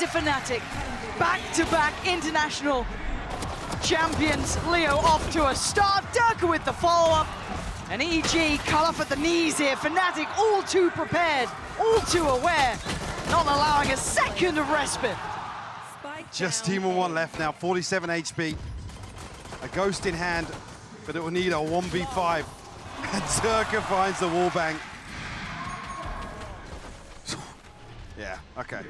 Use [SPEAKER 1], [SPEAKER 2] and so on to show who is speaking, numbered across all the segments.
[SPEAKER 1] Fnatic. Back-to-back international champions. Leo off to a start. Durka with the follow-up. And EG cut off at the knees here. Fnatic all too prepared, all too aware, not allowing a second of respite.
[SPEAKER 2] Just Team 1 left now, 47 HP. A ghost in hand, but it will need a 1v5. And Durka finds the wallbang. Yeah, okay.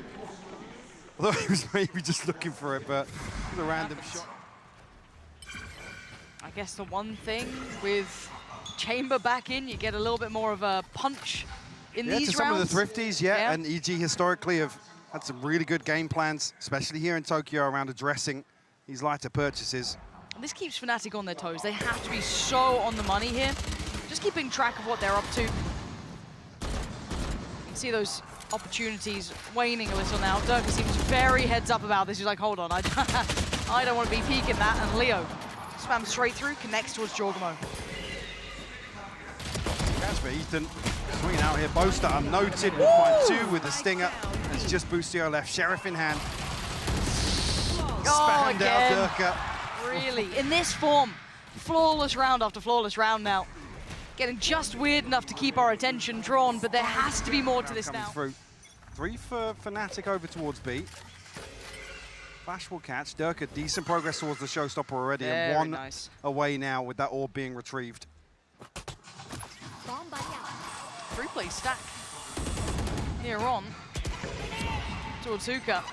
[SPEAKER 2] Although he was maybe just looking for it, but it was a random shot.
[SPEAKER 1] I guess the one thing with Chamber back in, you get a little bit more of a punch in these
[SPEAKER 2] to
[SPEAKER 1] rounds.
[SPEAKER 2] some of the thrifties, yeah, and EG historically have had some really good game plans, especially here in Tokyo around addressing these lighter purchases.
[SPEAKER 1] And this keeps Fnatic on their toes. They have to be so on the money here. Just keeping track of what they're up to. You can see those opportunities waning a little now. Durka seems very heads up about this. He's like, hold on, I don't want to be peeking that. And Leo spams straight through, connects towards Jorgamo.
[SPEAKER 2] Catch for Ethan, swinging out here. Boaster unnoted, will find two with the stinger. It's just Boostio left, Sheriff in hand. Spammed out Durka.
[SPEAKER 1] Really, in this form, flawless round after flawless round now. Getting just weird enough to keep our attention drawn, but there has to be more to this now.
[SPEAKER 2] Through. 3 for Fnatic over towards B. Flash will catch. Durka, decent progress towards the showstopper already,
[SPEAKER 1] Very
[SPEAKER 2] and 1
[SPEAKER 1] nice.
[SPEAKER 2] away now with that orb being retrieved.
[SPEAKER 1] 3-play stack here on towards Hookah.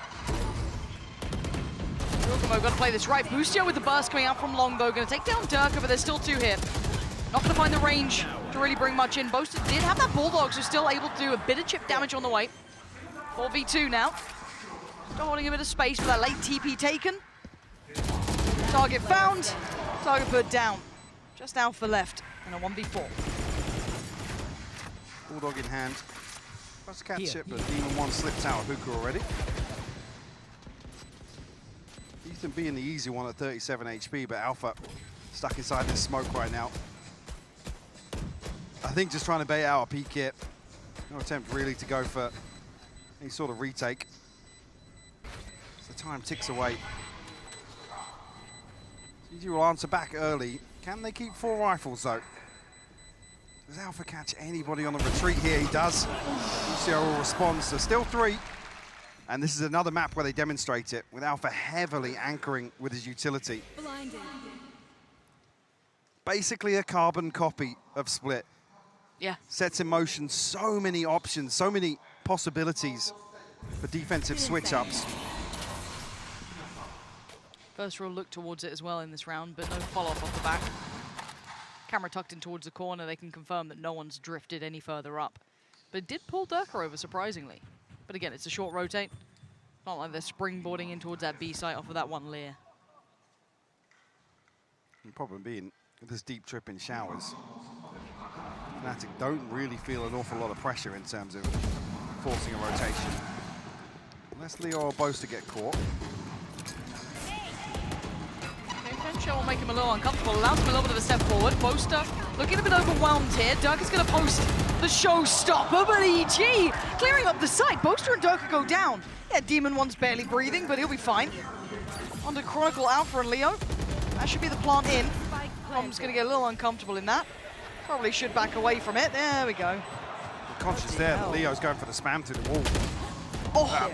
[SPEAKER 1] Jorgamo got to play this right. Boostio with the burst coming out from long though, going to take down Durka, but there's still 2 here. Not going to find the range to really bring much in. Boaster did have that Bulldog, so still able to do a bit of chip damage on the way. 4v2 now. Still holding a bit of space for that late TP taken. Target found, target put down. Just Alpha left in a 1v4.
[SPEAKER 2] Bulldog in hand. Tries to catch it, but Demon 1 slips out of Hookah already. Ethan being the easy one at 37 HP, but Alpha stuck inside this smoke right now. I think just trying to bait out a peek here. No attempt really to go for any sort of retake. As the time ticks away. CG will answer back early. Can they keep 4 rifles though? Does Alpha catch anybody on the retreat here? He does. Lucio will respond, so still 3. And this is another map where they demonstrate it, with Alpha heavily anchoring with his utility.
[SPEAKER 3] Blinded.
[SPEAKER 2] Basically a carbon copy of Split.
[SPEAKER 1] Yeah.
[SPEAKER 2] Sets in motion so many options, so many possibilities for defensive switch-ups.
[SPEAKER 1] First row look towards it as well in this round, but no follow-up off the back. Camera tucked in towards the corner, they can confirm that no one's drifted any further up. But it did pull Durka over, surprisingly. But again, it's a short rotate. Not like they're springboarding in towards that B site off of that one Lear.
[SPEAKER 2] The problem being, with this deep trip in showers, Fnatic don't really feel an awful lot of pressure in terms of forcing a rotation. Unless Leo or Boaster get caught.
[SPEAKER 1] Shell will make him a little uncomfortable, allows him a little bit of a step forward. Boaster looking a bit overwhelmed here. Durka's going to post the showstopper, but EG clearing up the site. Boaster and Durka go down. Yeah, Demon 1's barely breathing, but he'll be fine. On to Chronicle, Alpha and Leo. That should be the plant in. Tom's going to get a little uncomfortable in that. Probably should back away from it. There we go.
[SPEAKER 2] Conscious there that Leo's going for the spam through the wall.
[SPEAKER 1] Oh!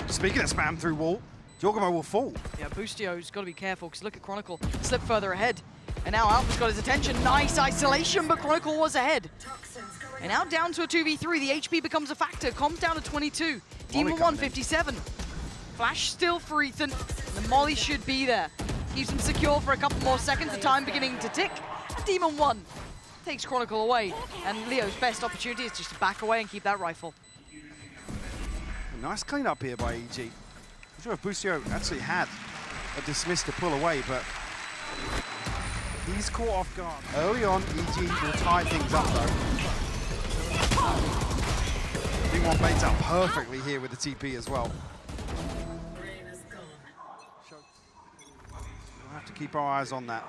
[SPEAKER 2] Speaking of spam through wall, Jorgamo will fall.
[SPEAKER 1] Yeah, Boostio's got to be careful, because look at Chronicle. Slip further ahead. And now Alpha's got his attention. Nice isolation, but Chronicle was ahead. And now down to a 2v3. The HP becomes a factor. Comms down to 22. Demon 1, 57. Flash still for Ethan. The Molly should be there. Keeps him secure for a couple more seconds. The time beginning to tick. And Demon 1 takes Chronicle away. And Leo's best opportunity is just to back away and keep that rifle.
[SPEAKER 2] A nice cleanup here by EG. I'm sure if Boostio actually had a dismiss to pull away, but he's caught off guard. Early on, EG will tie things up though. D1 baits out perfectly here with the TP as well. We'll have to keep our eyes on that.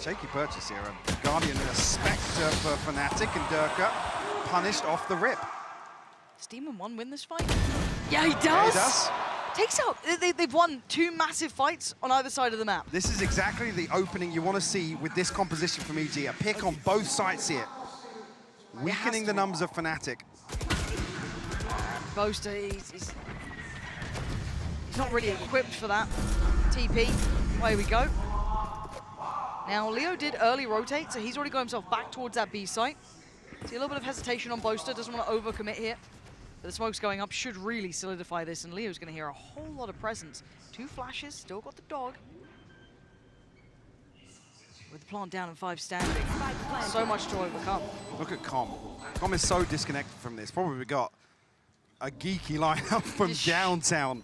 [SPEAKER 2] Shaky purchase here. A Guardian and a Spectre for Fnatic, and Durka punished off the rip.
[SPEAKER 1] Does Demon 1 win this fight? Yeah, he does!
[SPEAKER 2] Yeah, he does.
[SPEAKER 1] takes out, they've won 2 massive fights on either side of the map.
[SPEAKER 2] This is exactly the opening you want to see with this composition from EG. A pick on both sides here. Weakening the numbers of Fnatic.
[SPEAKER 1] Boaster, he's not really equipped for that. TP, away we go. Now, Leo did early rotate, so he's already got himself back towards that B site. See a little bit of hesitation on Boaster, doesn't want to overcommit here. But the smoke's going up, should really solidify this, and Leo's going to hear a whole lot of presence. 2 flashes, still got the dog. With the plant down and 5 standing. So much to overcome.
[SPEAKER 2] Look at Com. Com is so disconnected from this. Probably got a geeky lineup from downtown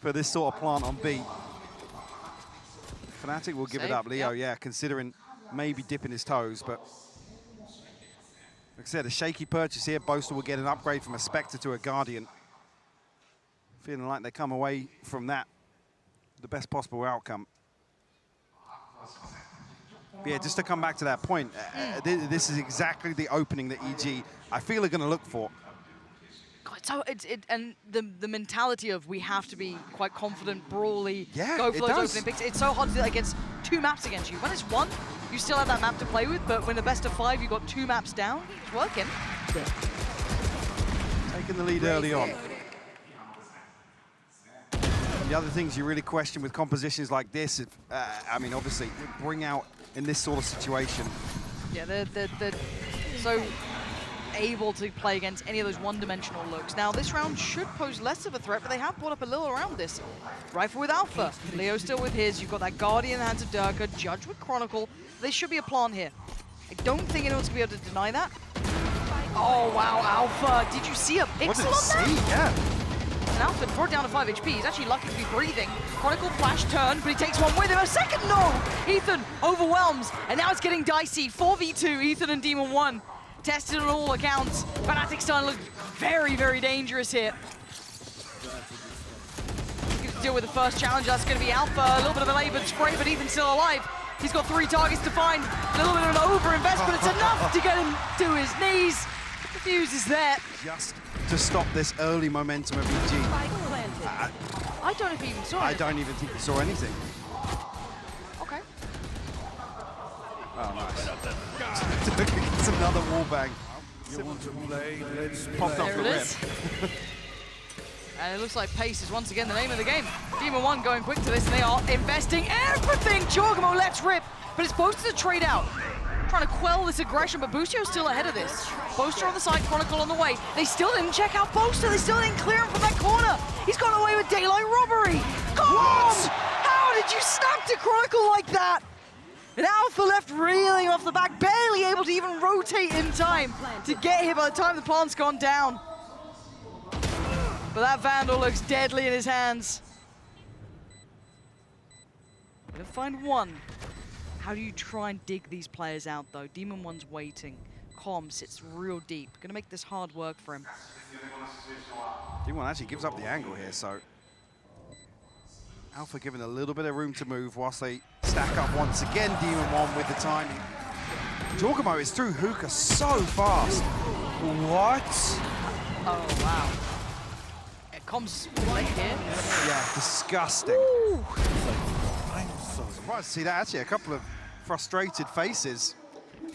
[SPEAKER 2] for this sort of plant on B. Fnatic will give it up. Leo, yeah, considering maybe dipping his toes, but like I said, a shaky purchase here. Boaster will get an upgrade from a Spectre to a Guardian. Feeling like they come away from that the best possible outcome. But yeah, just to come back to that point, this is exactly the opening that EG, I feel, are going to look for.
[SPEAKER 1] God, and the mentality of we have to be quite confident, brawly,
[SPEAKER 2] yeah,
[SPEAKER 1] go for those opening picks. It's so hard to do that against 2 maps against you. When it's 1, you still have that map to play with, but when the best of 5, you've got 2 maps down, it's working.
[SPEAKER 2] Taking the lead early on. The other things you really question with compositions like this, I mean, obviously, bring out in this sort of situation.
[SPEAKER 1] Yeah, they're so able to play against any of those one-dimensional looks. Now, this round should pose less of a threat, but they have brought up a little around this. Rifle with Alpha. Leo still with his. You've got that Guardian in the hands of Durka. Judge with Chronicle. There should be a plant here. I don't think anyone's going to be able to deny that. Oh, wow, Alpha. Did you see a pixel on that?
[SPEAKER 2] Yeah.
[SPEAKER 1] And Alpha brought down to 5 HP. He's actually lucky to be breathing. Chronicle flash turn, but he takes one with him. A second, no! Ethan overwhelms, and now it's getting dicey. 4v2, Ethan and Demon 1. Tested on all accounts. Fnatic starting to look very, very dangerous here. Going to deal with the first challenge. That's going to be Alpha. A little bit of a labored spray, but Ethan's still alive. He's got 3 targets to find. A little bit of an overinvest, but it's enough to get him to his knees. The fuse is there.
[SPEAKER 2] Just to stop this early momentum of EG.
[SPEAKER 1] I don't know if he even saw it.
[SPEAKER 2] I don't even think he saw anything.
[SPEAKER 1] Okay.
[SPEAKER 2] Oh, nice. It's another wallbang.
[SPEAKER 3] You want to play? Let's
[SPEAKER 2] Popped off
[SPEAKER 1] There
[SPEAKER 2] the
[SPEAKER 1] it
[SPEAKER 2] rip.
[SPEAKER 1] is. And it looks like pace is once again the name of the game. Demon 1 going quick to this, and they are investing everything. Chorgamo lets rip, but it's Boaster to trade out. Trying to quell this aggression, but Boostio's still ahead of this. Boaster on the side, Chronicle on the way. They still didn't check out Boaster. They still didn't clear him from that corner. He's got away with daylight robbery. What? How did you snap to Chronicle like that? And Alpha left reeling off the back, barely able to even rotate in time to get here by the time the plant's gone down. But that Vandal looks deadly in his hands. Gonna find one. How do you try and dig these players out, though? Demon 1's waiting. Com sits real deep. Gonna make this hard work for him.
[SPEAKER 2] Demon 1 actually gives up the angle here, so Alpha given a little bit of room to move whilst they stack up once again. Demon 1 with the timing. Chorgamo is through Hookah so fast. What?
[SPEAKER 1] Oh, wow. It comes late here.
[SPEAKER 2] Yeah, disgusting.
[SPEAKER 1] Ooh.
[SPEAKER 2] I'm so surprised to see that. Actually, a couple of frustrated faces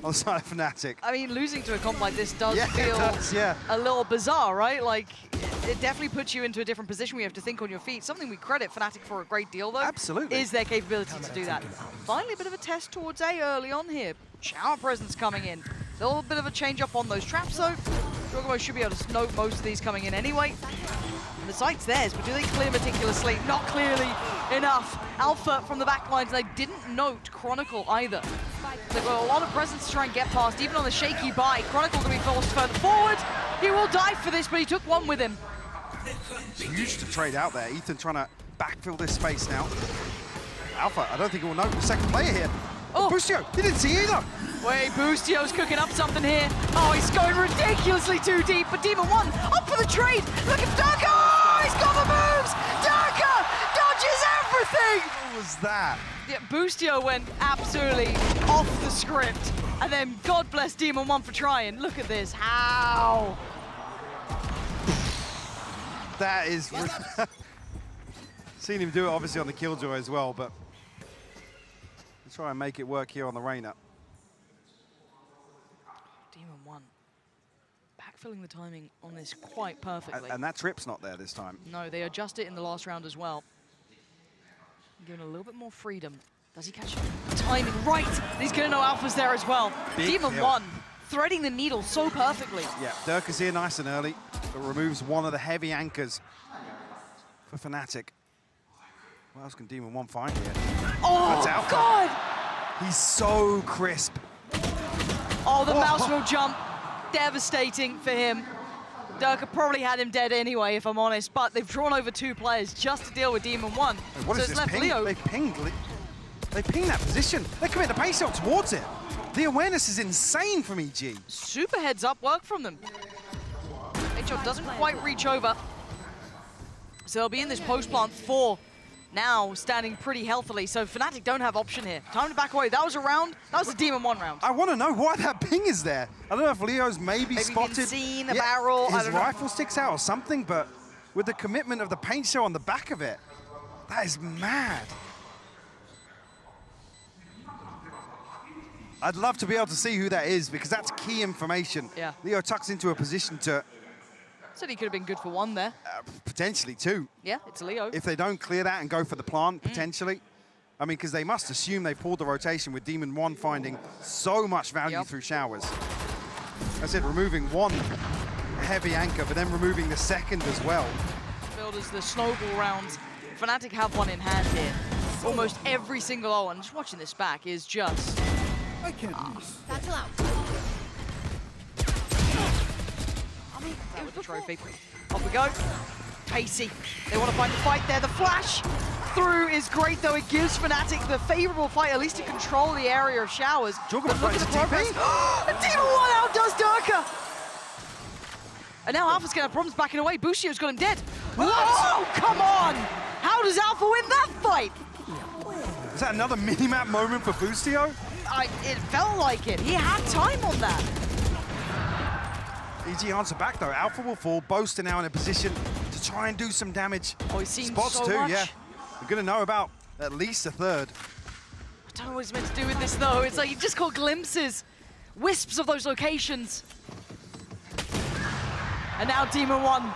[SPEAKER 2] on the side of Fnatic.
[SPEAKER 1] I mean, losing to a comp like this does
[SPEAKER 2] Yeah,
[SPEAKER 1] feel
[SPEAKER 2] it does, yeah.
[SPEAKER 1] a little bizarre, right? Like, it definitely puts you into a different position where you have to think on your feet. Something we credit Fnatic for a great deal, though.
[SPEAKER 2] Absolutely.
[SPEAKER 1] Is their capability to do that. Finally, a bit of a test towards A early on here. Shower presence coming in. A little bit of a change up on those traps, though. Chorgamo should be able to note most of these coming in anyway. And the site's theirs, but do they clear meticulously? Not clearly enough. Alpha from the back lines, they didn't note Chronicle either. They've got a lot of presence to try and get past, even on the shaky buy. Chronicle going to be forced further forward. He will die for this, but he took one with him.
[SPEAKER 2] It's huge to trade out there. Ethan trying to backfill this space now. Alpha, I don't think he will note the second player here.
[SPEAKER 1] Oh.
[SPEAKER 2] Boostio, he didn't see either.
[SPEAKER 1] Wait, Boostio's cooking up something here. Oh, he's going ridiculously too deep, but Demon 1 up for the trade. Looking for Durka. Oh, he's got the moves. Durka dodges everything.
[SPEAKER 2] What was that?
[SPEAKER 1] Yeah, Boostio went absolutely off the script. And then God bless Demon 1 for trying. Look at this. How?
[SPEAKER 2] That is... Seen him do it obviously on the Killjoy as well, but let's try and make it work here on the Reyna.
[SPEAKER 1] Demon 1. Backfilling the timing on this quite perfectly.
[SPEAKER 2] And that trip's not there this time.
[SPEAKER 1] No, they adjust it in the last round as well. Giving a little bit more freedom. Does he catch the timing right? And he's going to know Alpha's there as well. Demon 1 threading the needle so perfectly.
[SPEAKER 2] Yeah, Dirk is here nice and early, but removes one of the heavy anchors for Fnatic. What else can Demon 1 find here?
[SPEAKER 1] Oh,
[SPEAKER 2] That's Alpha.
[SPEAKER 1] God!
[SPEAKER 2] He's so crisp.
[SPEAKER 1] Oh, the mouse will jump. Devastating for him. Durka probably had him dead anyway, if I'm honest, but they've drawn over 2 players just to deal with Demon 1.
[SPEAKER 2] Hey, what
[SPEAKER 1] so
[SPEAKER 2] is
[SPEAKER 1] it's
[SPEAKER 2] this
[SPEAKER 1] left
[SPEAKER 2] ping?
[SPEAKER 1] Leo.
[SPEAKER 2] They pinged that position. They commit the pace out towards it. The awareness is insane from EG.
[SPEAKER 1] Super heads up work from them. HO doesn't quite reach over. So they'll be in this post plant 4. Now standing pretty healthily, so Fnatic don't have option here. Time to back away. That was a round. That was a Demon 1 round.
[SPEAKER 2] I want to know why that ping is there. I don't know if Leo's maybe spotted.
[SPEAKER 1] Been seen a barrel. I
[SPEAKER 2] His
[SPEAKER 1] don't know.
[SPEAKER 2] rifle sticks out or something, but with the commitment of the paint show on the back of it, that is mad. I'd love to be able to see who that is because that's key information.
[SPEAKER 1] Yeah.
[SPEAKER 2] Leo tucks into a position to
[SPEAKER 1] Said he could have been good for 1 there.
[SPEAKER 2] potentially 2.
[SPEAKER 1] Yeah, it's Leo.
[SPEAKER 2] If they don't clear that and go for the plant, potentially. I mean, because they must assume they pulled the rotation with Demon 1 finding so much value through showers. I said removing 1 heavy anchor, but then removing the second as well.
[SPEAKER 1] Build as the snowball rounds. Fnatic have 1 in hand here. Almost every single O, and just watching this back is just...
[SPEAKER 3] I can't lose.
[SPEAKER 4] That's allowed.
[SPEAKER 1] I mean, it was the trophy. Off we go. Pacey. They want to find the fight there. The flash through is great, though. It gives Fnatic the favorable fight, at least to control the area of showers.
[SPEAKER 2] Juggle
[SPEAKER 1] But look at the
[SPEAKER 2] finds
[SPEAKER 1] progress.
[SPEAKER 2] TP.
[SPEAKER 1] And Demon 1 outdoes Durka. And now Alpha's going to have problems backing away. Bushio's got him dead. Oh, come on! How does Alpha win that fight?
[SPEAKER 2] Is that another mini-map moment for Boostio?
[SPEAKER 1] It felt like it. He had time on that.
[SPEAKER 2] EG answer back though. Alpha will fall. Boaster now in a position to try and do some damage.
[SPEAKER 1] Oh, he's seen
[SPEAKER 2] Spots
[SPEAKER 1] so
[SPEAKER 2] too,
[SPEAKER 1] much.
[SPEAKER 2] yeah. We're gonna know about at least a third.
[SPEAKER 1] I don't know what he's meant to do with this, though. It's like you've just got glimpses, wisps of those locations. And now Demon 1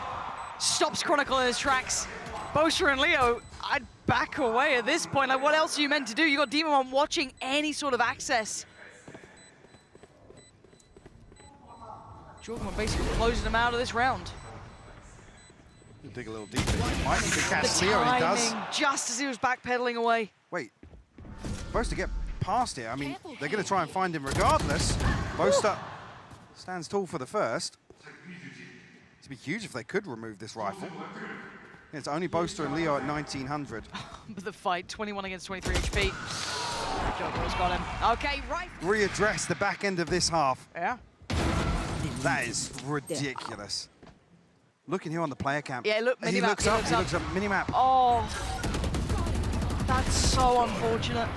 [SPEAKER 1] stops Chronicle in his tracks. Boaster and Leo, I'd back away at this point. Like, what else are you meant to do? You got Demon 1 watching any sort of access. Jordan basically closing him out of this round.
[SPEAKER 2] Dig a little deeper. Might need to
[SPEAKER 1] The
[SPEAKER 2] catch Leo, and he does.
[SPEAKER 1] timing, just as he was backpedaling away.
[SPEAKER 2] Wait, supposed to get past here. I mean, they're going to try and find him regardless. Boaster stands tall for the first. It'd be huge if they could remove this rifle. It's only Boaster and Leo at 1900.
[SPEAKER 1] But the fight, 21 against 23 HP. Joker's got him. Okay, right.
[SPEAKER 2] Readdress the back end of this half.
[SPEAKER 1] Yeah.
[SPEAKER 2] That is ridiculous. Looking here on the player cam.
[SPEAKER 1] Yeah, look,
[SPEAKER 2] he
[SPEAKER 1] minimap,
[SPEAKER 2] looks
[SPEAKER 1] he
[SPEAKER 2] up,
[SPEAKER 1] looks
[SPEAKER 2] he
[SPEAKER 1] up.
[SPEAKER 2] looks up, minimap.
[SPEAKER 1] Oh, that's so unfortunate.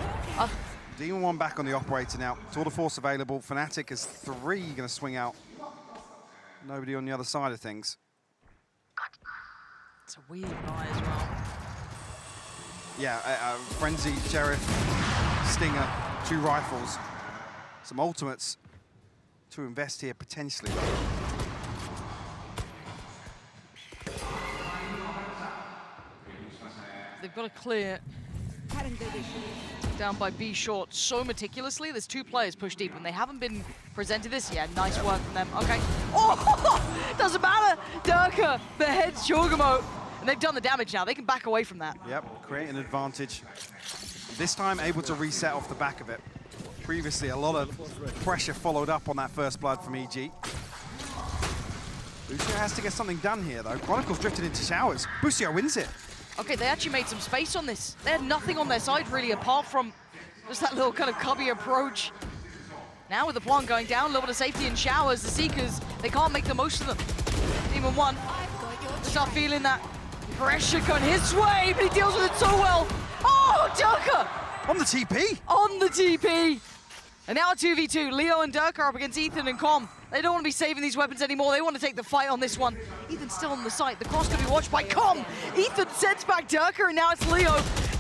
[SPEAKER 2] Demon 1 back on the operator now. Tour de force available. Fnatic is 3 going to swing out. Nobody on the other side of things.
[SPEAKER 1] It's a weird eye as well.
[SPEAKER 2] Yeah, Frenzy, Sheriff, Stinger, 2 rifles. Some ultimates to invest here potentially.
[SPEAKER 1] They've got to clear down by B short so meticulously. There's 2 players pushed deep and they haven't been presented this yet. Nice work from them. Okay. Oh, doesn't matter. Durka beheads Jorgamo. And they've done the damage now. They can back away from that.
[SPEAKER 2] Yep, create an advantage. This time able to reset off the back of it. Previously, a lot of pressure followed up on that first blood from EG. Bucio has to get something done here, though. Chronicle's drifted into showers. Bucio wins it.
[SPEAKER 1] Okay, they actually made some space on this. They had nothing on their side, really, apart from just that little kind of cubby approach. Now with the plant going down, a little bit of safety in showers, the Seekers, they can't make the most of them. Demon 1, start feeling that pressure going his way, but he deals with it so well. Oh, Durka!
[SPEAKER 2] On the TP.
[SPEAKER 1] On the TP. And now a 2v2. Leo and Dirk are up against Ethan and Com. They don't want to be saving these weapons anymore. They want to take the fight on this one. Ethan's still on the site. The cross can be watched by Com. Ethan sends back Durka, and now it's Leo.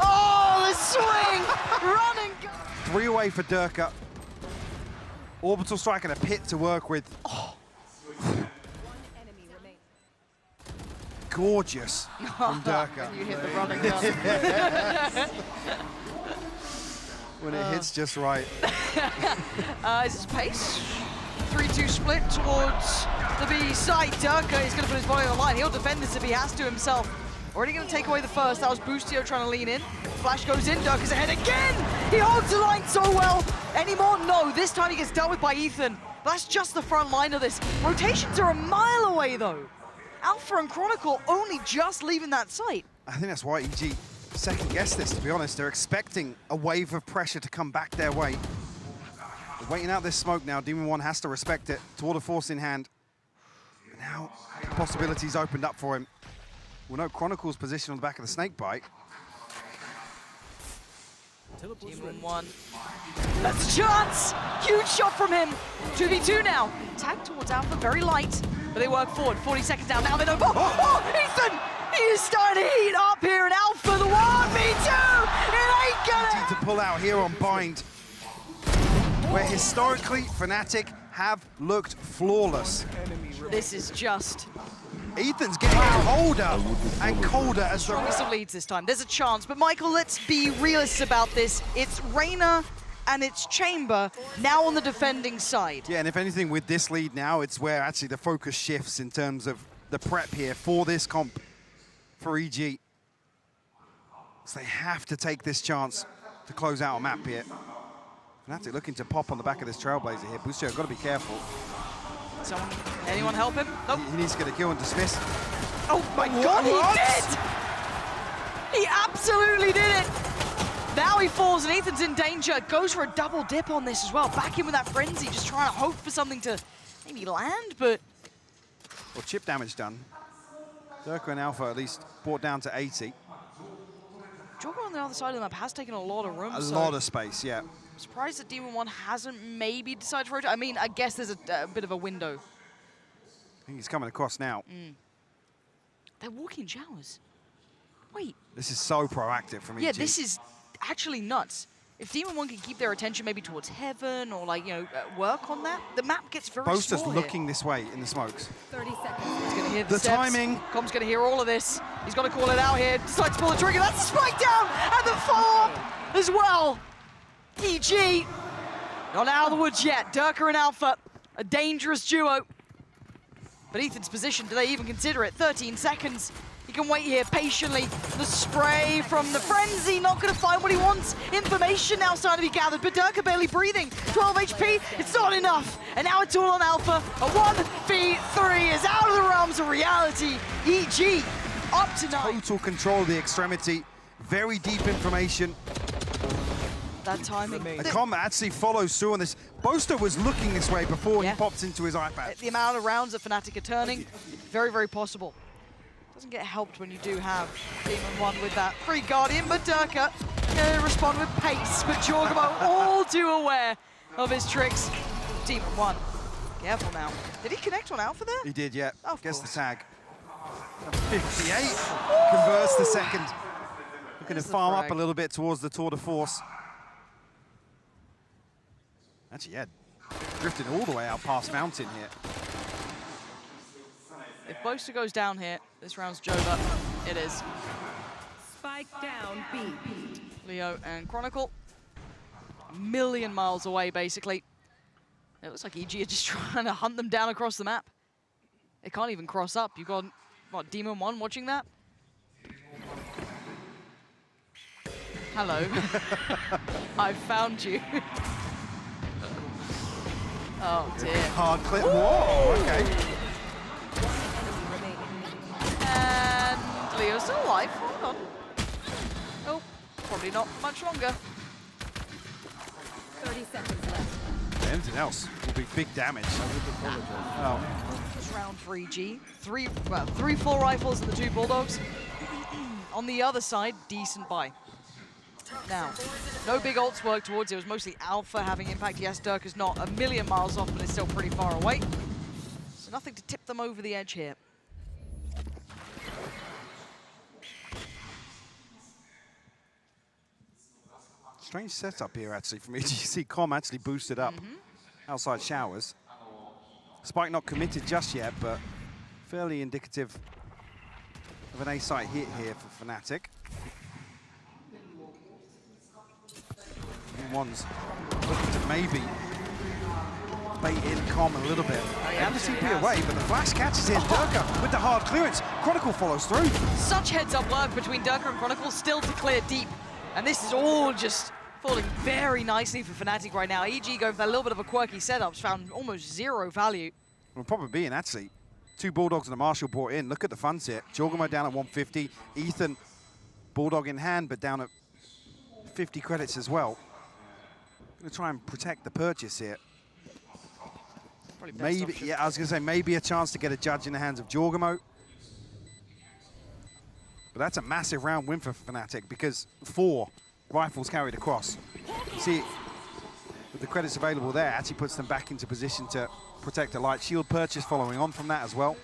[SPEAKER 1] Oh, the swing! Run and go.
[SPEAKER 2] 3 away for Durka. Orbital strike and a pit to work with. Oh. Gorgeous from Durka.
[SPEAKER 1] You hit the running gun.
[SPEAKER 2] When it hits just right.
[SPEAKER 1] Is his pace? 3-2 split towards the B side. Durka is going to put his body on the line. He'll defend this if he has to himself. Already going to take away the first. That was Boostio trying to lean in. Flash goes in. Durka's ahead again. He holds the line so well. Any more? No. This time he gets dealt with by Ethan. That's just the front line of this. Rotations are a mile away, though. Alpha and Chronicle only just leaving that site.
[SPEAKER 2] I think that's why EG second-guessed this, to be honest. They're expecting a wave of pressure to come back their way. They're waiting out this smoke now. Demon One has to respect it. Tour de force in hand. And now possibilities opened up for him. We'll note Chronicle's position on the back of the snake bite.
[SPEAKER 1] Demon One. That's a chance! Huge shot from him. 2v2 now. Tag towards Alpha, very light, but they work forward. 40 seconds down. Now they don't. Ethan! He is starting to heat up here in Alpha. The 1v2! It ain't gonna.
[SPEAKER 2] To pull out here on Bind, where historically Fnatic have looked flawless.
[SPEAKER 1] This is just
[SPEAKER 2] Ethan's getting colder and colder as the
[SPEAKER 1] strongest of leads this time. There's a chance, but Michael, let's be realists about this. It's Reyna and it's Chamber now on the defending side.
[SPEAKER 2] Yeah, and if anything, with this lead now, it's where actually the focus shifts in terms of the prep here for this comp for EG. So they have to take this chance to close out a map here. Fnatic looking to pop on the back of this Trailblazer here. Boostio, got to be careful.
[SPEAKER 1] Someone, anyone help him? Nope.
[SPEAKER 2] He needs to get a kill and dismiss.
[SPEAKER 1] Oh my God, he did! He absolutely did it! Now he falls and Ethan's in danger. Goes for a double dip on this as well. Back in with that frenzy, just trying to hope for something to maybe land, but...
[SPEAKER 2] Well, chip damage done. Durka and Alpha at least brought down to 80.
[SPEAKER 1] Jogger on the other side of the map has taken a lot of room.
[SPEAKER 2] A lot of space, yeah.
[SPEAKER 1] I'm surprised that Demon One hasn't maybe decided to rotate. I mean, I guess there's a bit of a window.
[SPEAKER 2] I think he's coming across now.
[SPEAKER 1] They're walking showers. Wait.
[SPEAKER 2] This is so proactive from EG.
[SPEAKER 1] Yeah, this is actually nuts. If Demon One can keep their attention maybe towards Heaven or like, you know, work on that, the map gets very
[SPEAKER 2] Boaster's
[SPEAKER 1] small
[SPEAKER 2] looking
[SPEAKER 1] here.
[SPEAKER 2] this way in the smokes.
[SPEAKER 4] 30 seconds.
[SPEAKER 1] He's going to hear the
[SPEAKER 2] The
[SPEAKER 1] steps.
[SPEAKER 2] timing.
[SPEAKER 1] Com's going to hear all of this. He's got to call it out here. Decides to pull the trigger. That's a spike down and the follow-up as well. EG not out of the woods yet. Durka and Alpha, a dangerous duo. But Ethan's position, do they even consider it? 13 seconds. He can wait here patiently. The spray from the frenzy, not going to find what he wants. Information now starting to be gathered, but Durka barely breathing. 12 HP, it's not enough. And now it's all on Alpha. A 1v3 is out of the realms of reality. EG up to 9.
[SPEAKER 2] Total control of the extremity. Very deep information.
[SPEAKER 1] That timing.
[SPEAKER 2] The combat actually follows through on this. Boaster was looking this way before
[SPEAKER 1] Yeah.
[SPEAKER 2] he pops into his iPad.
[SPEAKER 1] The amount of rounds that Fnatic are turning, very, very possible. Doesn't get helped when you do have Demon One with that free Guardian, but Durka gonna respond with pace, but Jorgamo all too aware of his tricks. Demon One, careful now. Did he connect on Alpha there?
[SPEAKER 2] He did, yeah.
[SPEAKER 1] Of
[SPEAKER 2] Gets the
[SPEAKER 1] course.
[SPEAKER 2] tag. 58 converts the second. Looking to
[SPEAKER 1] There's the
[SPEAKER 2] farm up
[SPEAKER 1] frag.
[SPEAKER 2] a little bit towards the tour de force. Actually, yeah, drifted all the way out past Mountain here.
[SPEAKER 1] If Boaster goes down here, this round's Jova. It is.
[SPEAKER 4] Spike down B.
[SPEAKER 1] Leo and Chronicle, a million miles away, basically. It looks like EG are just trying to hunt them down across the map. They can't even cross up. You've got, what, Demon One watching that? Hello. I found you. Oh, dear.
[SPEAKER 2] Hard clip. Whoa, okay.
[SPEAKER 1] And Leo's still alive. Hold on. Oh, probably not much longer.
[SPEAKER 4] 30 seconds left.
[SPEAKER 2] Anything else will be big damage. Oh.
[SPEAKER 1] This round for EG. Three full rifles and the 2 Bulldogs. On the other side, decent buy. Now, no big ults work towards it. It was mostly Alpha having impact. Yes, Dirk is not a million miles off, but it's still pretty far away. So nothing to tip them over the edge here.
[SPEAKER 2] Strange setup here, actually, from EGC. Com actually boosted up outside showers. Spike not committed just yet, but fairly indicative of an A-site hit here for Fnatic. One's looking to maybe bait in Com a little bit. And the CP away, but the flash catches in. Durka with the hard clearance. Chronicle follows through.
[SPEAKER 1] Such heads-up work between Durka and Chronicle, still to clear deep. And this is all just falling very nicely for Fnatic right now. EG going for a little bit of a quirky setup, found almost zero value.
[SPEAKER 2] Well, probably being actually 2 Bulldogs and a Marshall brought in. Look at the funds here. Jorgamo down at 150. Ethan, Bulldog in hand, but down at 50 credits as well. Gonna try and protect the purchase here. Maybe, yeah, I was gonna say maybe a chance to get a judge in the hands of Jorgamo. But that's a massive round win for Fnatic because 4 rifles carried across. See, with the credits available there, actually puts them back into position to protect a light shield purchase following on from that as well.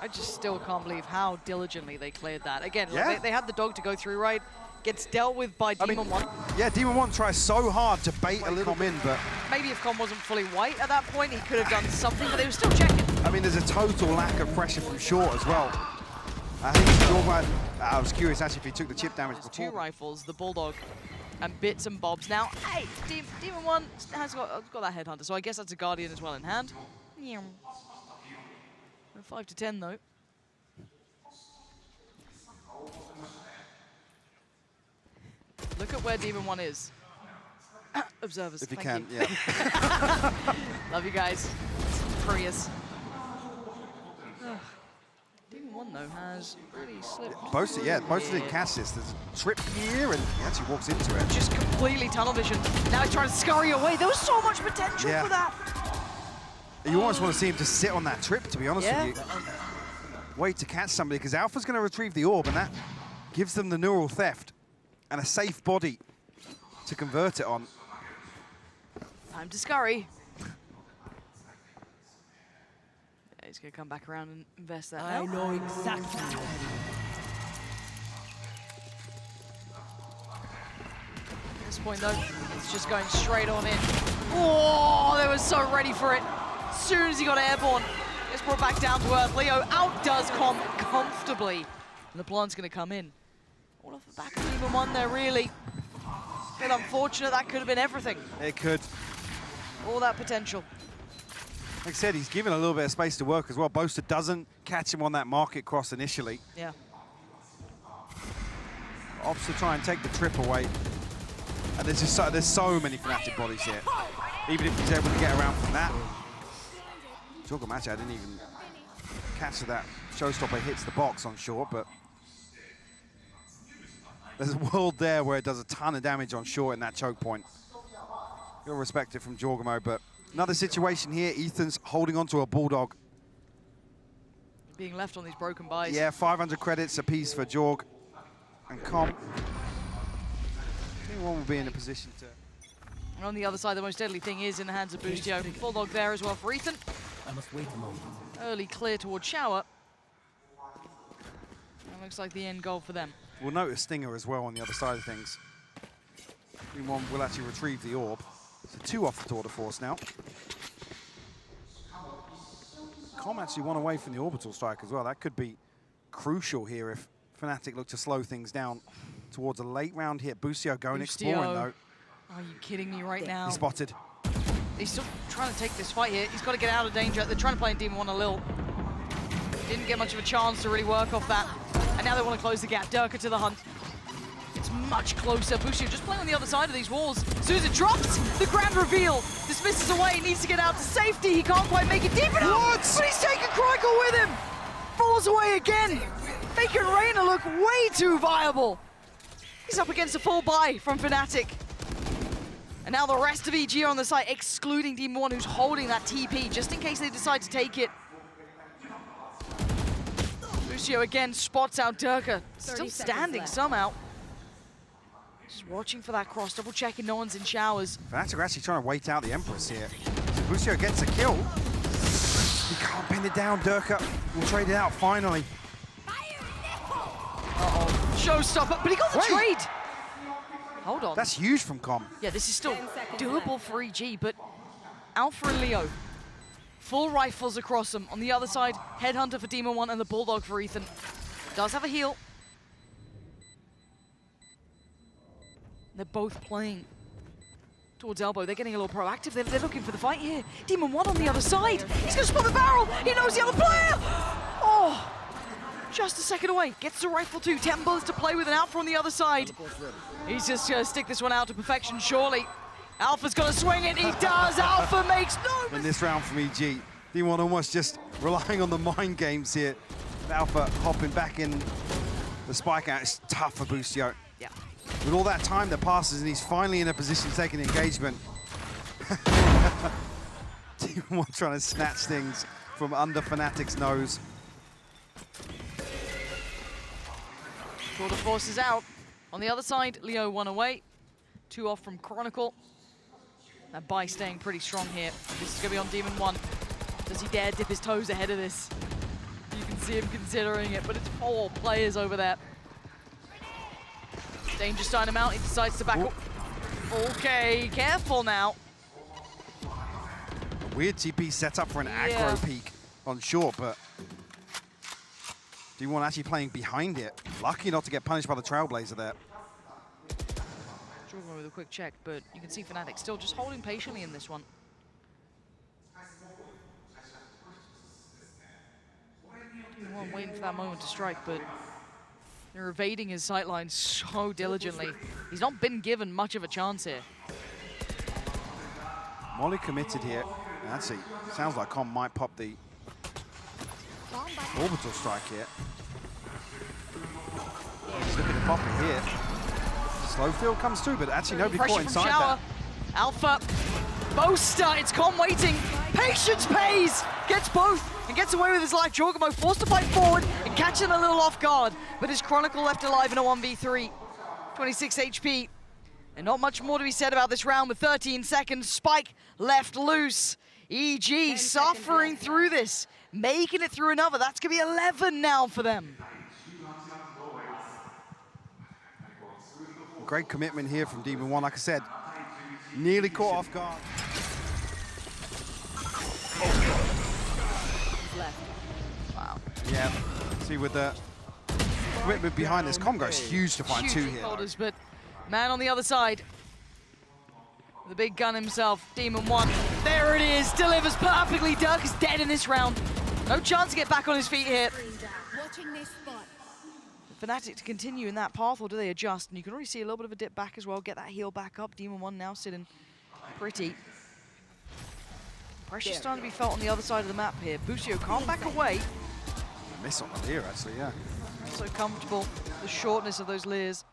[SPEAKER 1] I just still can't believe how diligently they cleared that. Again,
[SPEAKER 2] Yeah.
[SPEAKER 1] they had the dog to go through, right? Gets dealt with by Demon 1.
[SPEAKER 2] Yeah, Demon 1 tries so hard to bait a little in, but
[SPEAKER 1] Maybe if Com wasn't fully white at that point, he could have done something, but they were still checking.
[SPEAKER 2] I mean, there's a total lack of pressure from short as well. I think Jorgamo, I was curious actually if he took the chip damage
[SPEAKER 1] There's
[SPEAKER 2] before.
[SPEAKER 1] 2 rifles, the Bulldog, and bits and bobs. Now, hey, Demon 1 has got that Headhunter, so I guess that's a Guardian as well in hand. 5 to 10 though. Look at where Demon 1 is. Observers,
[SPEAKER 2] If you
[SPEAKER 1] thank
[SPEAKER 2] can, yeah.
[SPEAKER 1] Love you guys. Prius. Demon 1 though has really slipped.
[SPEAKER 2] Most didn't catch this. There's a trip here, and he actually walks into it.
[SPEAKER 1] Just completely tunnel vision. Now he's trying to scurry away. There was so much potential
[SPEAKER 2] Yeah.
[SPEAKER 1] for that.
[SPEAKER 2] You almost want to see him just sit on that trip, to be honest
[SPEAKER 1] Yeah.
[SPEAKER 2] with you. Wait to catch somebody, because Alpha's going to retrieve the orb, and that gives them the neural theft and a safe body to convert it on.
[SPEAKER 1] Time to scurry. Yeah, he's going to come back around and invest that
[SPEAKER 4] I
[SPEAKER 1] now.
[SPEAKER 4] know exactly.
[SPEAKER 1] At this point though, it's just going straight on in. Oh, they were so ready for it. As soon as he got airborne, it's brought back down to earth. Leo outdoes Com comfortably. And the plant's going to come in. All off the back of Demon 1 there, really. Bit unfortunate, that could have been everything.
[SPEAKER 2] It could.
[SPEAKER 1] All that potential.
[SPEAKER 2] Like I said, he's given a little bit of space to work as well. Boaster doesn't catch him on that market cross initially.
[SPEAKER 1] Yeah.
[SPEAKER 2] Opts to try and take the trip away. And there's just there's so many Fnatic bodies here. Even if he's able to get around from that. Jorgamo, I didn't even catch that showstopper hits the box on short, but there's a world there where it does a ton of damage on short in that choke point. You'll respect it from Jorgamo, but another situation here, Ethan's holding onto a Bulldog.
[SPEAKER 1] Being left on these broken buys.
[SPEAKER 2] Yeah, 500 credits apiece for Jorg and Com. Anyone will be in a position to...
[SPEAKER 1] And on the other side, the most deadly thing is in the hands of Boostio. Bulldog there as well for Ethan.
[SPEAKER 4] I must wait a moment.
[SPEAKER 1] Early clear towards Shower. That looks like the end goal for them.
[SPEAKER 2] We'll notice Stinger as well on the other side of things. One will actually retrieve the orb. So 2 off the tour de force now. Com actually one away from the orbital strike as well. That could be crucial here if Fnatic look to slow things down towards a late round hit. Boostio going exploring though.
[SPEAKER 1] Are you kidding me right now?
[SPEAKER 2] He's spotted.
[SPEAKER 1] He's still trying to take this fight here. He's got to get out of danger. They're trying to play in Demon 1 a little. Didn't get much of a chance to really work off that. And now they want to close the gap. Durka to the hunt. It's much closer. Boostio just playing on the other side of these walls. Susan drops the grand reveal. Dismisses away. Needs to get out to safety. He can't quite make it deep enough.
[SPEAKER 2] What?
[SPEAKER 1] But he's taking Chronicle with him. Falls away again. Making Reyna look way too viable. He's up against a full buy from Fnatic. And now the rest of EG are on the side, excluding Demon 1, who's holding that TP, just in case they decide to take it. Boostio again spots out Durka, still standing somehow. Just watching for that cross, double checking no one's in showers.
[SPEAKER 2] Fnatic are actually trying to wait out the Empress here. So Busio gets a kill. He can't pin it down. Durka will trade it out finally.
[SPEAKER 1] Uh-oh. Showstopper, but he got the trade! Hold on.
[SPEAKER 2] That's huge from Com.
[SPEAKER 1] Yeah, this is still doable for EG, but Alpha and Leo, full rifles across them. On the other side, Headhunter for Demon 1 and the Bulldog for Ethan. Does have a heal. They're both playing towards elbow. They're getting a little proactive. They're looking for the fight here. Demon 1 on the other side. He's going to spot the barrel. He knows the other player. Oh, just a second away. Gets the rifle too. 10 bullets to play with, and Alpha on the other side. He's just going to stick this one out to perfection, surely. Alpha's going to swing it. He does. Alpha makes no...
[SPEAKER 2] In this round from EG, D1 almost just relying on the mind games here. Alpha hopping back in the spike out. It's tough for Busio.
[SPEAKER 1] Yeah.
[SPEAKER 2] With all that time that passes and he's finally in a position to take an engagement. D1 trying to snatch things from under Fnatic's nose.
[SPEAKER 1] Draw the forces out. On the other side, Leo 1 away. 2 off from Chronicle. That buy staying pretty strong here. This is going to be on Demon 1. Does he dare dip his toes ahead of this? You can see him considering it, but it's 4 players over there. Danger sign him out. He decides to back up. Okay, careful now.
[SPEAKER 2] A weird TP set up for an aggro peak on short, but D1 actually playing behind it. Lucky not to get punished by the Trailblazer there.
[SPEAKER 1] Struggling with a quick check, but you can see Fnatic still just holding patiently in this one. D1 waiting for that moment to strike, but they're evading his sightlines so diligently. He's not been given much of a chance here.
[SPEAKER 2] Molly committed here. Actually, sounds like Com might pop the orbital strike here. Just looking to pop it here. Slow field comes through, but actually nobody caught inside that.
[SPEAKER 1] Alpha, Boaster, it's Com waiting. Patience pays, gets both, and gets away with his life. Jorgamo forced to fight forward and catch him a little off guard, but his Chronicle left alive in a 1v3. 26 HP, and not much more to be said about this round with 13 seconds. Spike left loose. EG suffering through this, making it through another. That's gonna be 11 now for them.
[SPEAKER 2] Great commitment here from Demon 1, like I said. Nearly caught off guard.
[SPEAKER 1] Left. Wow.
[SPEAKER 2] Yeah, see with the commitment behind this, Com goes huge to find 2 here.
[SPEAKER 1] Holders, but man on the other side, the big gun himself, Demon 1. There it is, delivers perfectly. Dirk is dead in this round. No chance to get back on his feet here.
[SPEAKER 5] Watching this spot.
[SPEAKER 1] Fnatic to continue in that path, or do they adjust? And you can already see a little bit of a dip back as well. Get that heal back up. Demon 1 now sitting pretty. Pressure starting to be felt on the other side of the map here. Busio can't back away.
[SPEAKER 2] Miss on the leer, actually, yeah.
[SPEAKER 1] So comfortable, the shortness of those leers.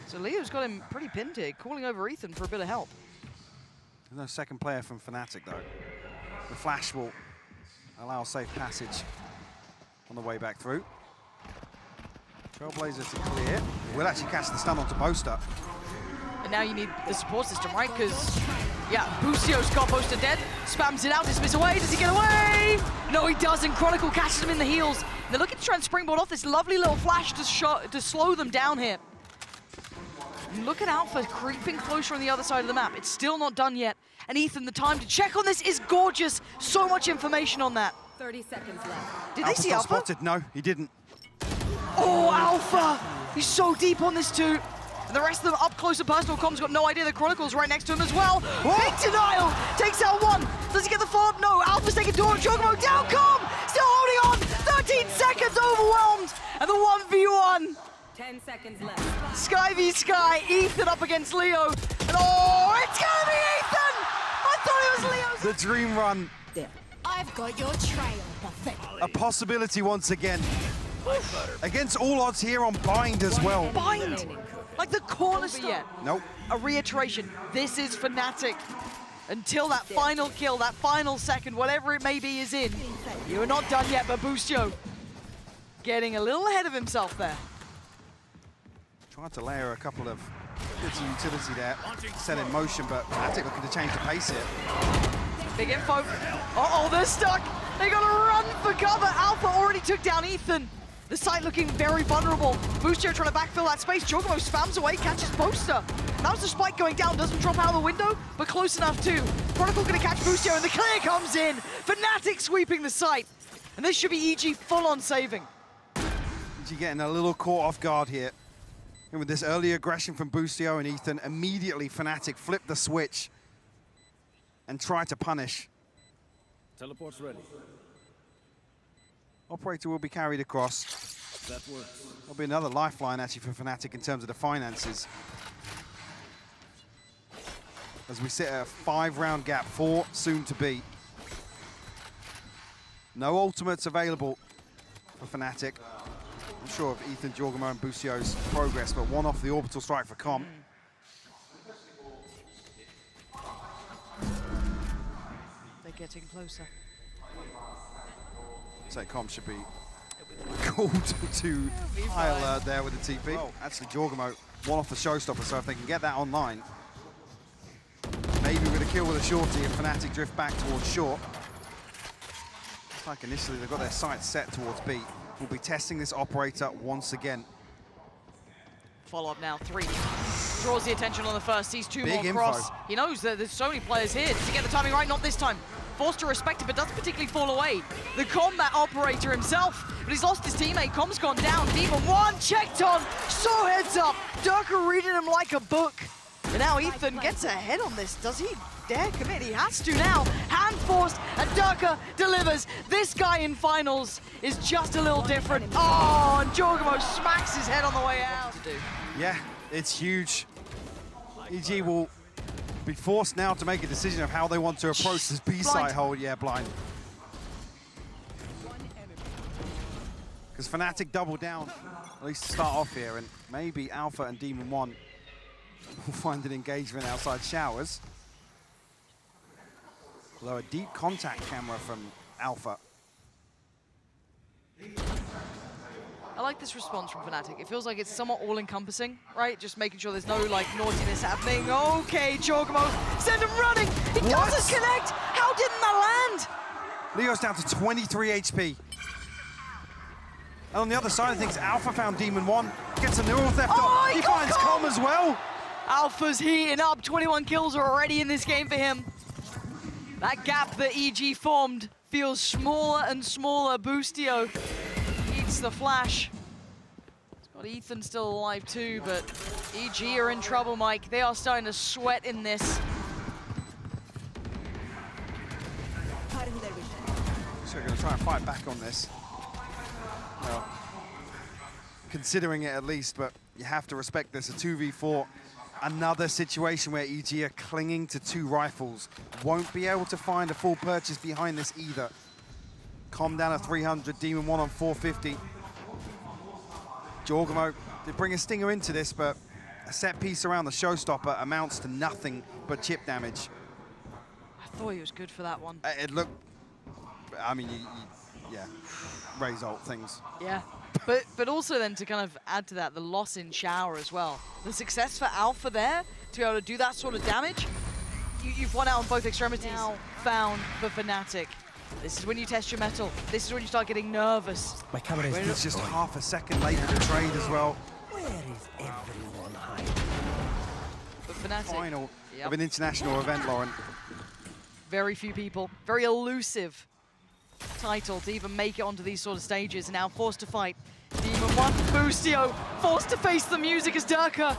[SPEAKER 1] So Leo's got him pretty pinned here, calling over Ethan for a bit of help.
[SPEAKER 2] There's no second player from Fnatic, though. The flash will allow safe passage on the way back through. Trailblazer to clear. We'll actually catch the stun onto Boaster.
[SPEAKER 1] And now you need the support system, right? Because, yeah, Busio's got Boaster dead, spams it out, dismiss away. Does he get away? No, he doesn't. Chronicle catches him in the heels. And they're looking to try and springboard off this lovely little flash to slow them down here. And look at Alpha creeping closer on the other side of the map. It's still not done yet. And Ethan, the time to check on this is gorgeous. So much information on that.
[SPEAKER 5] 30 seconds left.
[SPEAKER 1] Did they see Alpha?
[SPEAKER 2] Spotted? No, he didn't.
[SPEAKER 1] Oh, Alpha! He's so deep on this too. And the rest of them up close and personal. Com's got no idea the Chronicle's right next to him as well.
[SPEAKER 2] Whoa.
[SPEAKER 1] Big denial! Takes out 1. Does he get the follow-up? No. Alpha's taking door. Jorgamo down. Com! Still holding on. 13 seconds overwhelmed. And the 1v1.
[SPEAKER 5] 10 seconds left.
[SPEAKER 1] Sky v Sky. Ethan up against Leo. And oh, it's gonna be Ethan! I thought it was Leo's.
[SPEAKER 2] The dream run.
[SPEAKER 5] There. I've got your trail.
[SPEAKER 2] A possibility once again. Against all odds here on Bind as well.
[SPEAKER 1] Bind! Like the cornerstone. Yeah.
[SPEAKER 2] Nope.
[SPEAKER 1] A reiteration. This is Fnatic. Until that final kill, that final second, whatever it may be, is in. You're not done yet, but Busio getting a little ahead of himself there.
[SPEAKER 2] Tried to layer a couple of bits of utility there, set in motion, but Fnatic looking to change the pace here.
[SPEAKER 1] Big info. Uh-oh, they're stuck. They gotta run for cover. Alpha already took down Ethan. The site looking very vulnerable. Boostio trying to backfill that space. Jorgamo spams away, catches Poster. That was the spike going down, doesn't drop out of the window, but close enough too. Chronicle gonna catch Boostio, and the clear comes in. Fnatic sweeping the site. And this should be EG full on saving.
[SPEAKER 2] EG getting a little caught off guard here. And with this early aggression from Boostio and Ethan, immediately Fnatic flipped the switch and tried to punish.
[SPEAKER 3] Teleport's ready.
[SPEAKER 2] Operator will be carried across.
[SPEAKER 3] That works.
[SPEAKER 2] There'll be another lifeline actually for Fnatic in terms of the finances. As we sit at a 5-round gap, 4 soon to be. No ultimates available for Fnatic. I'm sure of Ethan, Jorgamo and Boostio's progress, but one off the orbital strike for Com.
[SPEAKER 1] They're getting closer.
[SPEAKER 2] So Com should be called to high alert there with the TP. Oh, actually Jorgamo, one off the showstopper, so if they can get that online, maybe with a kill with a shorty and Fnatic drift back towards short. Looks like initially they've got their sights set towards B. We'll be testing this operator once again.
[SPEAKER 1] Follow-up now, 3. Draws the attention on the first, sees 2
[SPEAKER 2] Big
[SPEAKER 1] more cross.
[SPEAKER 2] info.
[SPEAKER 1] He knows that there's so many players here. Does he get the timing right? Not this time. Forced to respect it, but doesn't particularly fall away. The combat operator himself, but he's lost his teammate. Com's gone down. Demon 1 checked on. So heads up. Durka reading him like a book. And now Ethan gets ahead on this. Does he dare commit? He has to now. Hand forced, and Durka delivers. This guy in finals is just a little different. Oh, and Jorgamo smacks his head on the way out.
[SPEAKER 2] Yeah, it's huge. EG will be forced now to make a decision of how they want to approach this B-side hold. Yeah, blind. Because Fnatic double down, at least to start off here, and maybe Alpha and Demon 1 will find an engagement outside showers. Although a deep contact camera from Alpha.
[SPEAKER 1] I like this response from Fnatic. It feels like it's somewhat all-encompassing, right? Just making sure there's no, like, naughtiness happening. Okay, Jorgamo, send him running! He doesn't connect! How didn't that land?
[SPEAKER 2] Leo's down to 23 HP. And on the other side of things, Alpha found Demon 1, gets a neural theft
[SPEAKER 1] Oh,
[SPEAKER 2] on.
[SPEAKER 1] he
[SPEAKER 2] He
[SPEAKER 1] got
[SPEAKER 2] finds
[SPEAKER 1] Com!
[SPEAKER 2] Com as well.
[SPEAKER 1] Alpha's heating up. 21 kills are already in this game for him. That gap that EG formed feels smaller and smaller. Boostio eats the flash. It's got Ethan still alive too, but EG are in trouble, Mike. They are starting to sweat in this.
[SPEAKER 2] So we're going to try and fight back on this. Well, considering it at least, but you have to respect this. A 2v4, another situation where EG are clinging to 2 rifles. Won't be able to find a full purchase behind this either. Com down to 300, Demon 1 on 450. Jorgamo did bring a stinger into this, but a set piece around the showstopper amounts to nothing but chip damage.
[SPEAKER 1] I thought he was good for that one.
[SPEAKER 2] It looked, I mean, yeah, Ray's ult things.
[SPEAKER 1] Yeah, but also then to kind of add to that, the loss in shower as well. The success for Alpha there, to be able to do that sort of damage, you've won out on both extremities. Now found for Fnatic. This is when you test your metal. This is when you start getting nervous.
[SPEAKER 4] My camera is
[SPEAKER 2] It's just half a second late for the trade as well.
[SPEAKER 4] Where is everyone hiding?
[SPEAKER 1] But Fnatic,
[SPEAKER 2] Final
[SPEAKER 1] Yep.
[SPEAKER 2] of an international event, Lauren.
[SPEAKER 1] very few people, very elusive title to even make it onto these sort of stages, and now forced to fight. Demon 1, Boostio, forced to face the music as Durka,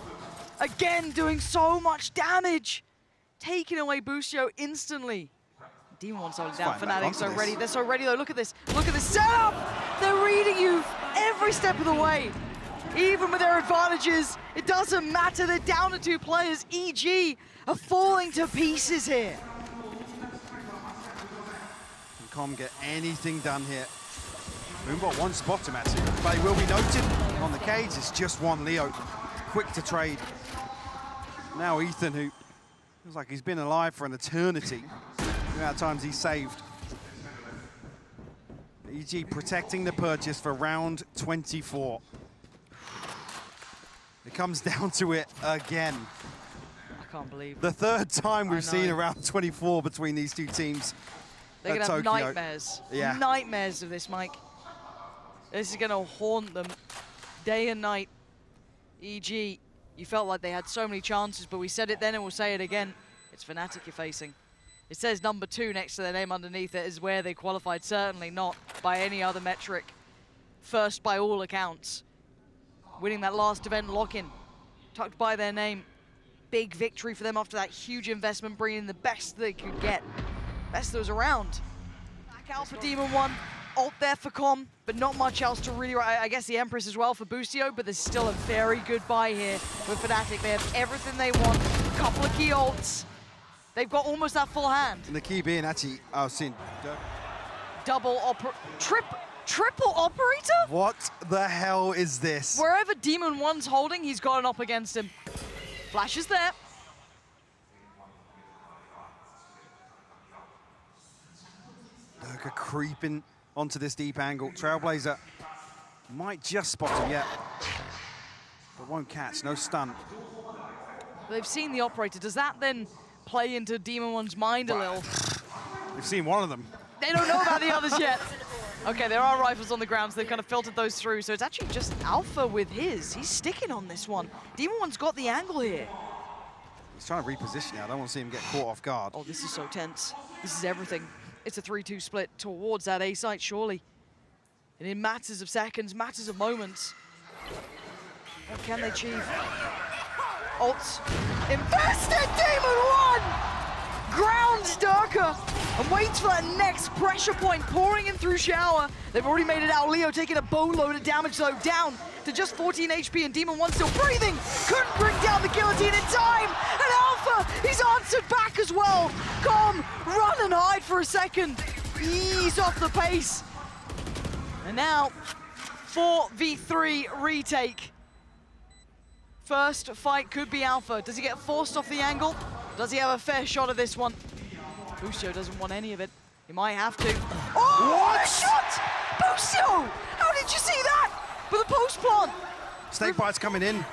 [SPEAKER 1] again doing so much damage. Taking away Boostio instantly. Demon 1 solid down,
[SPEAKER 2] Fighting back
[SPEAKER 1] Fnatic
[SPEAKER 2] onto
[SPEAKER 1] so
[SPEAKER 2] this.
[SPEAKER 1] ready, they're so ready though, look at this setup! They're reading you every step of the way. Even with their advantages, it doesn't matter, they're down to 2 players. EG are falling to pieces here.
[SPEAKER 2] Can Com get anything done here? Moonbot one spot him actually, but he will be noted on the cage. It's just one Leo, quick to trade. Now Ethan, who feels like he's been alive for an eternity. The amount of times he's saved. EG protecting the purchase for round 24. It comes down to it again.
[SPEAKER 1] I can't believe
[SPEAKER 2] The third time we've seen
[SPEAKER 1] know.
[SPEAKER 2] around 24 between these two teams.
[SPEAKER 1] they're
[SPEAKER 2] at
[SPEAKER 1] gonna have
[SPEAKER 2] Tokyo.
[SPEAKER 1] nightmares.
[SPEAKER 2] Yeah.
[SPEAKER 1] Nightmares of this, Mike. This is gonna haunt them day and night. EG, you felt like they had so many chances, but we said it then and we'll say it again. It's Fnatic you're facing. It says number 2 next to their name underneath it is where they qualified, certainly not by any other metric. First by all accounts. Winning that last event lock-in, tucked by their name. Big victory for them after that huge investment, bringing the best they could get. Best that was around. Back out for Demon 1, ult there for Com, but not much else to really, I guess the Empress as well for Boostio, but there's still a very good buy here with Fnatic. They have everything they want, a couple of key ults. They've got almost that full hand.
[SPEAKER 2] And the key being actually, I was seeing.
[SPEAKER 1] Double triple operator?
[SPEAKER 2] What the hell is this?
[SPEAKER 1] Wherever Demon 1's holding, he's got an up against him. Flash is there.
[SPEAKER 2] Durka creeping onto this deep angle. Trailblazer might just spot him yet, but won't catch, no stun.
[SPEAKER 1] They've seen the operator. Does that then play into Demon 1's mind a little?
[SPEAKER 2] We've seen one of them.
[SPEAKER 1] They don't know about the others yet. Okay, there are rifles on the ground, so they've kind of filtered those through. So it's actually just Alpha with his. He's sticking on this one. Demon 1's got the angle here.
[SPEAKER 2] He's trying to reposition now. I don't want to see him get caught off guard.
[SPEAKER 1] Oh, this is so tense. This is everything. It's a 3-2 split towards that A site, surely. And in matters of seconds, matters of moments. What can they achieve? Ults. Invested Demon 1! Grounds Durka and waits for that next pressure point, pouring in through Shower. They've already made it out. Leo taking a boatload of damage, though, down to just 14 HP, and Demon 1 still breathing. Couldn't bring down the guillotine in time. And Alpha, he's answered back as well. Com, run and hide for a second. Ease off the pace. And now, 4v3 retake. First fight could be Alpha. Does he get forced off the angle? Does he have a fair shot at this one? Boostio doesn't want any of it. He might have to. Oh, what a shot! Boostio! How did you see that? With a post plant.
[SPEAKER 2] Snakebite's coming in.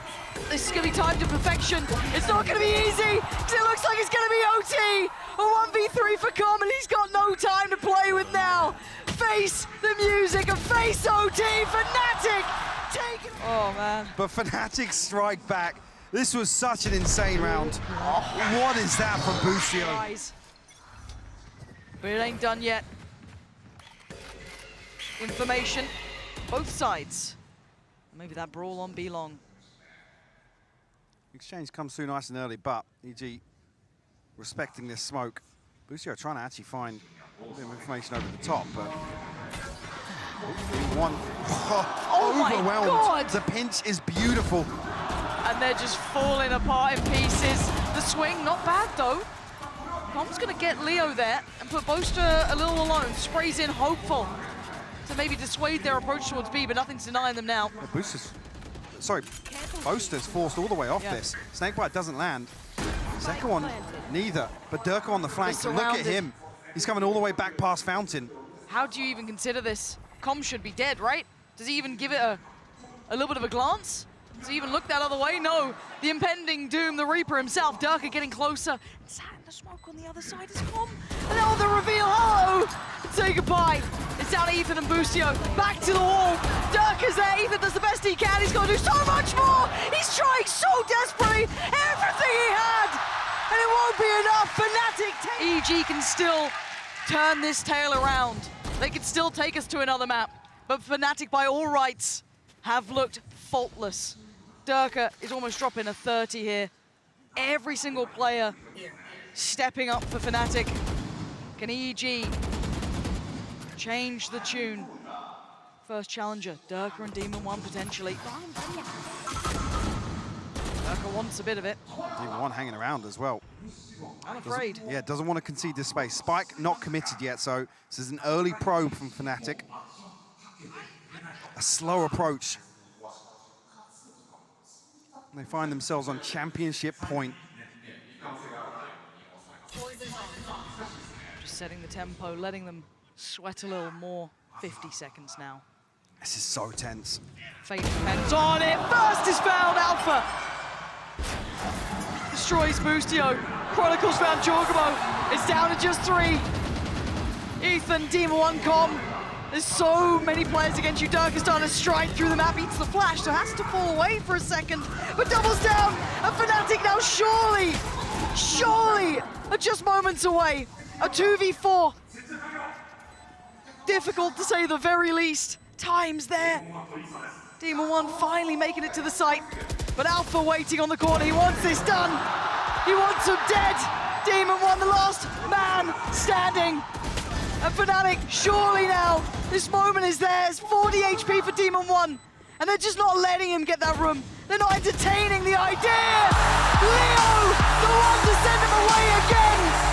[SPEAKER 1] This is going to be timed to perfection. It's not going to be easy, because it looks like it's going to be OT. A 1v3 for Com, and he's got no time to play with now. Face the music and face OT. Fnatic taking. Oh, man.
[SPEAKER 2] But Fnatic strike back. This was such an insane round. What is that from Boostio?
[SPEAKER 1] Guys. But it ain't done yet. Information, both sides. Maybe that brawl on B long.
[SPEAKER 2] Exchange comes through nice and early, but EG respecting this smoke. Boostio trying to actually find a bit of information over the top, but one overwhelmed.
[SPEAKER 1] My God.
[SPEAKER 2] The pinch is beautiful.
[SPEAKER 1] And they're just falling apart in pieces. The swing, not bad though. Com's gonna get Leo there and put Boaster a little alone. Sprays in, hopeful to maybe dissuade their approach towards B, but nothing's denying them now.
[SPEAKER 2] Boaster's forced all the way off
[SPEAKER 1] Yeah.
[SPEAKER 2] this. Snakebite doesn't land. Second one, neither. But Durka on the flank,
[SPEAKER 1] They're
[SPEAKER 2] look at
[SPEAKER 1] surrounded.
[SPEAKER 2] him. He's coming all the way back past Fountain.
[SPEAKER 1] How do you even consider this? Com should be dead, right? Does he even give it a little bit of a glance? Does he even look that other way? No. The impending doom, the Reaper himself, Durka getting closer. And sat in the smoke on the other side is Com. And now the reveal, hello! And say goodbye. It's down to Ethan and Boostio. Back to the wall. Durka's there. Ethan does the best he can. He's got to do so much more. He's trying so desperately. Everything he had. And it won't be enough. Fnatic EG can still turn this tail around. They can still take us to another map. But Fnatic, by all rights, have looked faultless. Durka is almost dropping a 30 here. Every single player stepping up for Fnatic. Can EG change the tune? First challenger, Durka and Demon 1 potentially. Durka wants a bit of it.
[SPEAKER 2] Demon 1 hanging around as well.
[SPEAKER 1] I'm afraid.
[SPEAKER 2] Yeah, doesn't want to concede this space. Spike not committed yet, so this is an early probe from Fnatic. A slow approach. They find themselves on championship point.
[SPEAKER 1] Just setting the tempo, letting them sweat a little more. 50 seconds now.
[SPEAKER 2] This is so tense.
[SPEAKER 1] Fate depends on it. First is found, Alpha. Destroys Boostio. Chronicles found Jorgamo. It's down to just 3. Ethan, Demon 1 com. There's so many players against you. Dirk is starting to strike through the map, eats the flash, so has to fall away for a second, but doubles down, and Fnatic now surely are just moments away. A 2v4. Difficult to say the very least. Time's there. Demon 1 finally making it to the site, but Alpha waiting on the corner. He wants this done. He wants him dead. Demon 1, the last man standing. And Fnatic, surely now, this moment is theirs. 40 HP for Demon 1. And they're just not letting him get that room. They're not entertaining the idea. Leo, the one to send him away again.